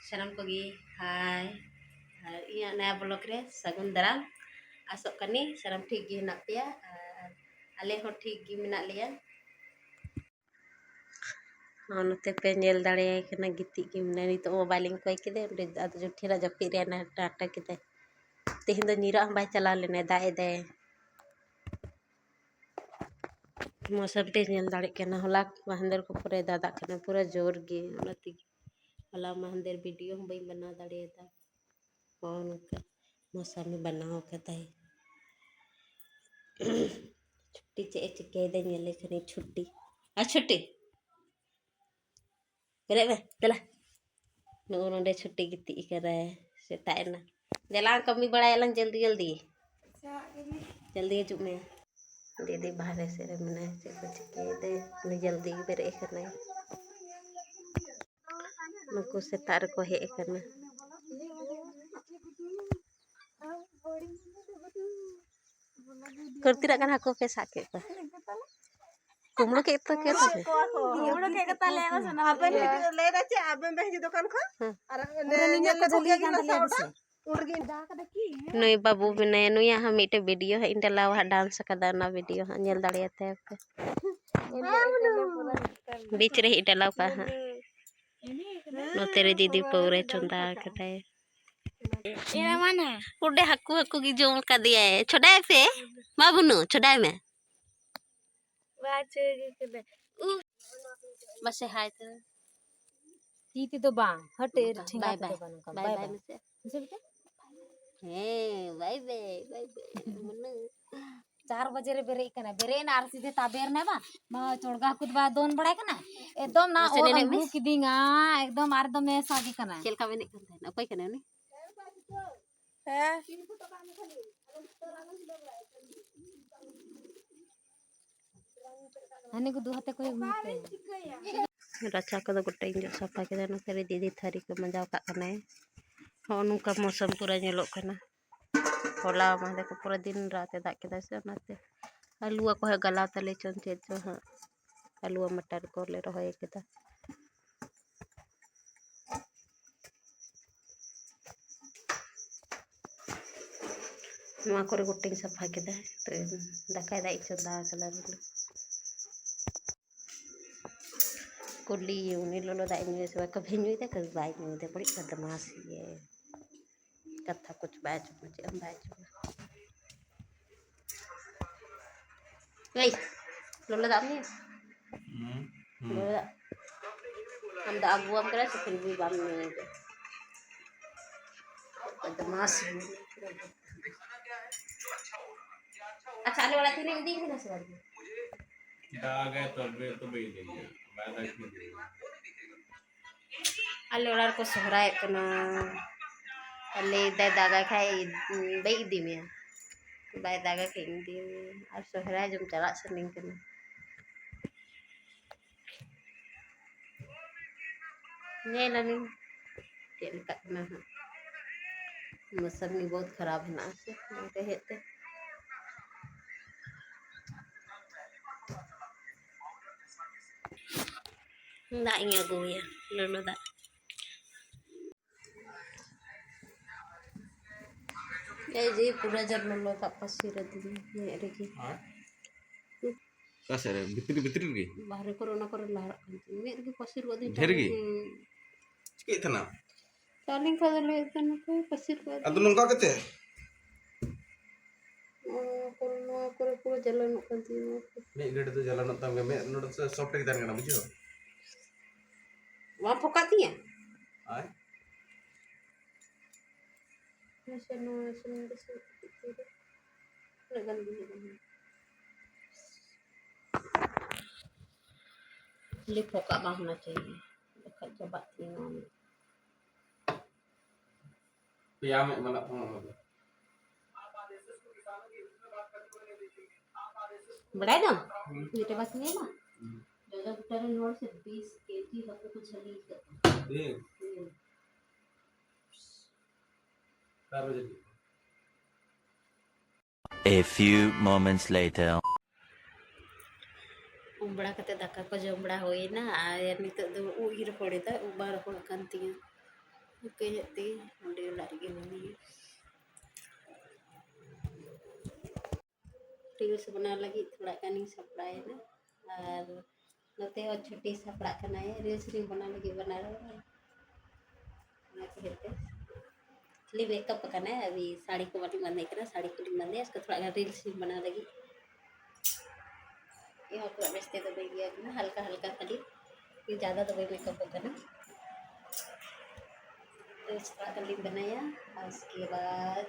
Salam pagi, hai. Iya naya blog re sagun daram. Asok kani salam ठीक gi nak pia. Ale ho ठीक gi menak liya. Note pe nyel dare kena giti gi mena nito mobile ing koy kide ude adu juthira japi re na tata kide. Tihin do nyira am bai chala lene da ede. मौसम ते nyel dare kena holak mahandir ko pure dada kena pura जोर gi onati होला mahandir video bai bana dare da कौन मौसम में बनाओ कहता है छुट्टी चे चिके दे nyele kene छुट्टी छुट्टी करे बे चला नोंडे छुट्टी गिती करे सेता एना जला कमी बड़ा एलन जल्दी जल्दी जल्दी हिजुग में दीदी बाहर से रे मने से चिके दे ने जल्दी बेरे करना नुको सेता रे को हे करना करती रखना हको पे साके का कुमड़ो के तो के तो कुमड़ो के कता ले बस ना अपन ले रचे आबे में ही दुकान खा अरे ने को जल्दी कान ले बस उड़गी दा कदा की नई बाबू मने नुया हम इटे वीडियो है इंटला वा डांस कदा ना वीडियो है नेल दाड़ियाते पे बीच रे इटला पा हां नो तेरे दीदी पौरे चंदा कटाए एना माना उडे हकू हकू की जोम का दिया है छोड़ाए पे बाबूनु छोड़ाए में बाचे के दे बस हाय तो तीती तो बा हटे ठेंगा बाय तो बाय बन का बाय बाय बाय बाय से से बेटा हे बाय बाय मनु 4 बजे रे बेरे ना आर सीधे ताबेर ने बा मा चोड़गा कुदबा दोन बड़ाय कना एकदम ना और अंगू किदिंगा एकदम आर दम में सागी कना खेल का में करता है ना कोई कने नहीं है हने को दो हाथे को मिलते रचा को गोटे इंजो सफा के देना तेरे दीदी थारी को मजा का कना है होनु का मौसम पूरा नेलो कना होला मादे को पूरा दिन रात दाग के से नाते आलू को है गला तले चंचे जो हां आलू मटर को ले रहो एक ता नुआ करे गोटे सफा के दे तो दकाय दाई चंदा कला कुली उनी लोलो दाई में से कभी नुई दे कभी बाई नुई दे बड़ी बदमाश ये कथा कुछ बैच मुझे हम batch Guys, lola dam ni. Lola. हम दा अगुआ करे से फिर भी बाम नहीं दे बदमाश अच्छा आने वाला थी नहीं दी ना सवाल आ गए तो बेर तो बेई देंगे मैं देखने आले वाला को सोहराय कना अले दे दागा खाए बेई दी में बाय दागा खेंग दी और सोहराय जम चला सनिंग कना ये लनी तेल कटना है मौसम भी बहुत खराब है ना से कहते ना इंगा गोया लोलो दा ये जी पूरा जब लोलो का पसीर दी ये रेगी का सर भीतर की बाहर कोरोना लहर में रेगी पसीर को दी ढेर की के तना चालिंग का ले तन को पसीर को अदु नंका कते कोरोना करे पूरा जलन कंती मे गड तो जलन तम मे नोड से सॉफ्ट की दान बुझो वहां फोकाती है आय नशनो नशनो लगन भी ले फोका होना चाहिए देखा जब बात नहीं पिया में मला बड़ा दम बेटे बस नहीं ना जगह बेटर नोट से 20 केजी हक कुछ नहीं देख 4 बजे A few moments later. उबड़ा कते दाका को जमड़ा होई ना आ नित दो उहिर पड़े ता उबार पड़ कांतिया Oke jadi udah lari gini. Reels बना लगी थोड़ा कनिंग सप्लाई ना और नते और छुट्टी सपड़ा करना है रील्स नहीं बना लगी बना रहा ना कहते खाली मेकअप करना है अभी साड़ी को वाली बंदे करना साड़ी को बंदे इसको थोड़ा रील्स भी बना लगी यहाँ पूरा बेचते तो भाई गया ना हल्का हल्का खाली ये ज़्यादा तो भाई मेकअप करना तो थोड़ा कलिंग बनाया और उसके बाद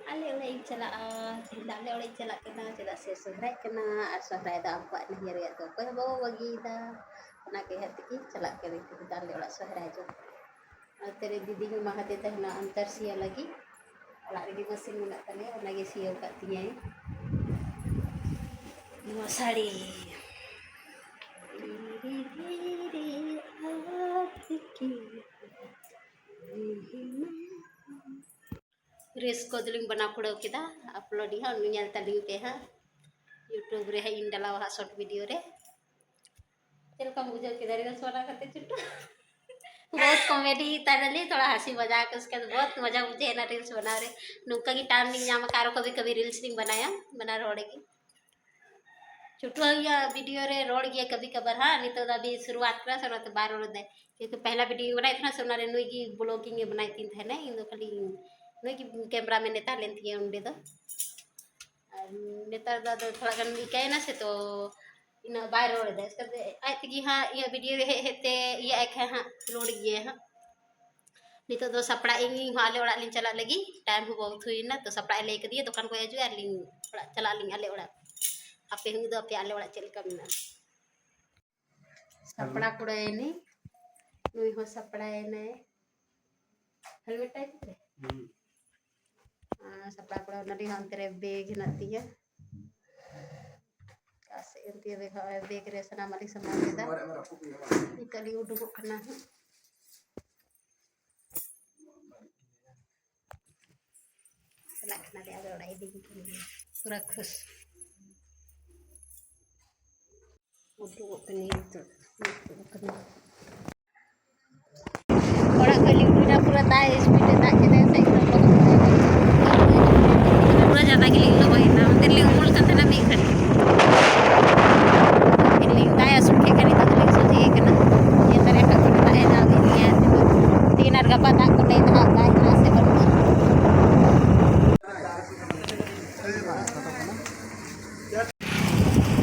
आले उड़े चला आले उड़े चला करना चला से सोहराय करना और सोहराय दा आपको नहीं रे तो कोई बाबा वगी दा ना के हत की चला करे तो आले उड़ा सोहराय जो और तेरे दीदी के महाते तहना अंतर सिया लगी और रे मशीन में तने और लगे Siya Katya no sari reels को दिलिंग बना पड़ो किदा अपलोड ही हाँ नुnyal tali पे हाँ यूट्यूब रे है इन डाला वहाँ शॉर्ट वीडियो रे चल कम बुझो किदा रील्स बना करते चुट्टू बहुत कॉमेडी तड़ली थोड़ा हंसी मजाक उसके बाद बहुत मजा मुझे ना रील्स बना रहे नुका की टाइम नहीं जामा कारो कभी कभी रील्स नहीं बनाया बना रोड़ेगी चुट्टू या वीडियो रे रोड़ गया कभी कभार हाँ नहीं तो अभी शुरुआत करा सुना तो बार रोड़ दे क्योंकि पहला वीडियो बनाई थी ना सुना रे नुई की ब्लॉगिंग बनाई थी थे ना इन दो खाली नुई की कैमरा में नेता लेन थी उनडे दो नेता दा तो थोड़ा गन इकाई ना से तो इन बार रोड़ दे इसका आई थी कि हाँ ये वीडियो हेते ये एक है हाँ रोड़ गए हाँ नहीं तो सपड़ा इंगी आले ओड़ा लिंग चला लगी टाइम हो बहुत हुई ना तो सपड़ा ले के दिए दुकान को हजू और लिंग थोड़ा चला लिंग आले ओड़ा आपे हूँ तो आपे आले ओड़ा चल कम ना सपड़ा कुड़ा है नहीं नुई हो सपड़ा है ना हेलमेट टाइप रे सपड़ा कुड़ा नदी हम तेरे बेग नती है कैसे इनती बेग रे सना मालिक सामान देता इकली उठो को करना है लखना दे आगे उड़ाई देगी पूरा खुश उठो को करनी तो करना बड़ा कली उठना पूरा दाए स्पीड दा के दे सही पूरा ज्यादा के लिए तो वही ना मंदिर ले उमल करते ना भी खड़ी लिंग दाया सुखे करी तो लिंग सोची है ना ये तरह का कुछ दाए ना भी लिया तो तीन और का पता को नहीं था दाए ना से बन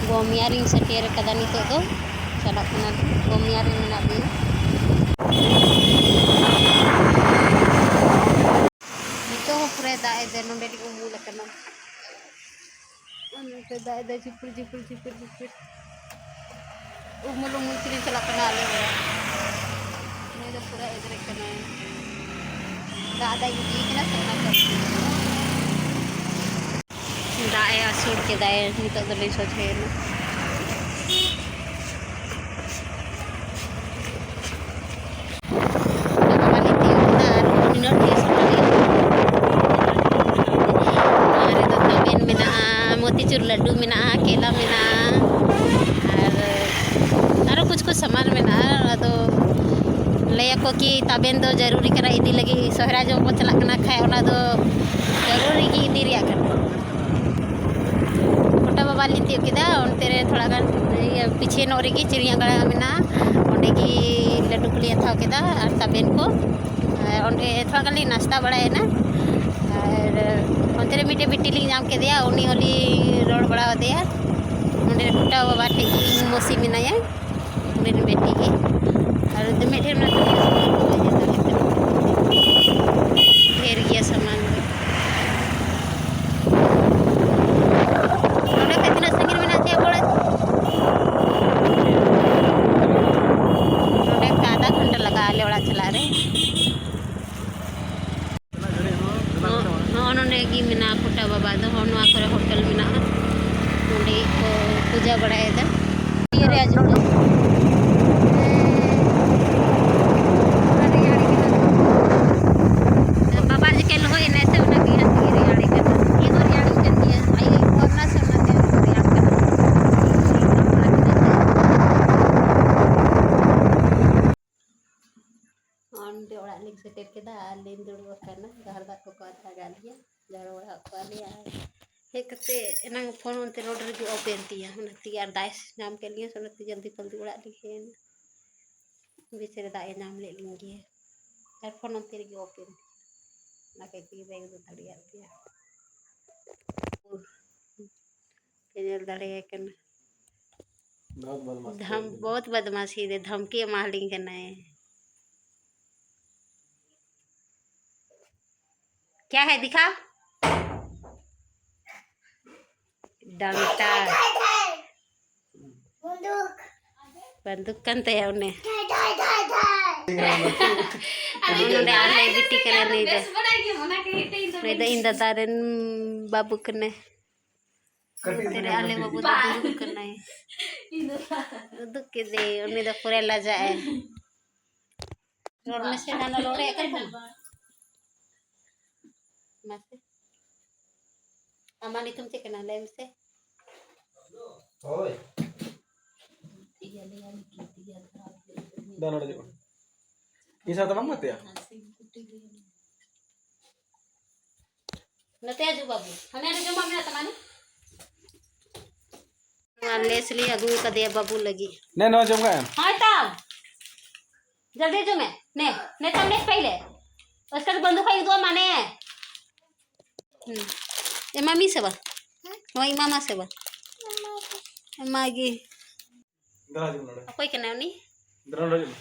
गोमियारिंग सटियर कदा नितो तो चला कना गोमियारिंग मेना भी नितो पूरे दाए दे नोंडे ली उमुल कना अनके दाए दे चिपुर चिपुर चिपुर चिपुर उमुल उमुल चिरी चला कना आले ने तो पूरा इधर कना दादा ये कना चला कर दाए आसुर के दाए नितो तो ले सोचे ना मोतीचूर लड्डू में केला में और कुछ कुछ सामान में तो लैया को कि ताबेन दो जरूरी करा इदी लगी सोहरा जो को चला कना खाए ओना दो जरूरी की इदी रिया कर कोटा बाबा लिती किदा उनते रे थोड़ा गान पीछे नोरी की चिड़िया गड़ा में ओंडे की लड्डू को लिया था किदा और ताबेन को ओंडे थोड़ा गान नाश्ता बड़ाए ना और उनते रे मिटे बिट्टी लिंग जाम के दिया उनी होली रोड बड़ा दिया उनते कोटा बाबा ठे मोसी मिनाया उनते बेटी की और तो मेरे ना ढेर गया सामान उन्हें कितना संगीत में नाचे बोले उन्हें आधा घंटा लगा आले वाला चला रहे उन्होंने की मिना कोटा बाबा दो होनवा करे होटल मिना उन्हें को पूजा बढ़ाए थे ये रे आज बाबा जी के लोग इन्हें से उन्हें की हंसी रियाड़ी कर ये तो रियाड़ी कर दिया आई और ना से उन्हें रियाड़ कर on the लिंग सेटेर केदा लिंग दुड़ुब करना घर दा को आता गालिया जड़ बड़ा वालिया हे कते एना फोन उनते रोड रे ओपन तिया उनती यार दाइस नाम के लिए सुनती जल्दी जल्दी उड़ा लिखेन बेचारे दाए नाम ले लेंगे यार फोन उनते रे ओपन ना के बैग दो धड़िया तिया केजल दड़े कन बहुत बदमाशी दे धमकी मारलिंग के नए क्या है दिखा डंटा बंदूक कंते है उन्हें उन्होंने आले बिट्टी करे नहीं दे इंदा तारन बाबू कने तेरे आले बाबू तो दूर करना है दुख के दे उन्हें तो पूरे ला जाए रोड में से डाला लोड़े कर मत अमानी तुम से कना ले से ओए दाना दे isa tamam mate ya नते आजू बाबू हने रे जो मम्मी तमाने लेसली अगू का दे बाबू लगी ne no jom kan हां तब जल्दी जो मैं ने तब ने पहले उसका बंदूक है दो माने ए मम्मी से बा वही मामा से बा मागी dara jom nada कोई कना नहीं dara jom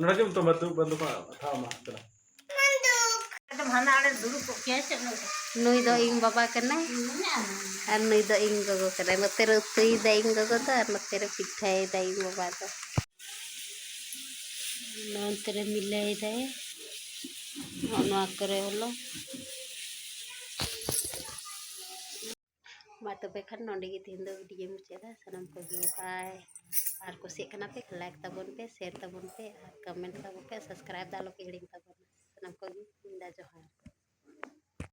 nada jom to bantu ka tha ma dara नुई दो इंग बाबा करना और नुई दो इंग गगो करना नते रे तुई द इंग गगो तो और नते रे पिठाई द इंग बाबा तो नते रे मिले दे ओना करे होलो मा तो बेखन नोंडे गी तीन दो वीडियो मुचेदा सनम को गी बाय और कुछ कना पे लाइक तबन पे शेयर तबन पे और कमेंट तबन पे सब्सक्राइब दालो के हिडिंग तबन सनम को गी इंदा जोहार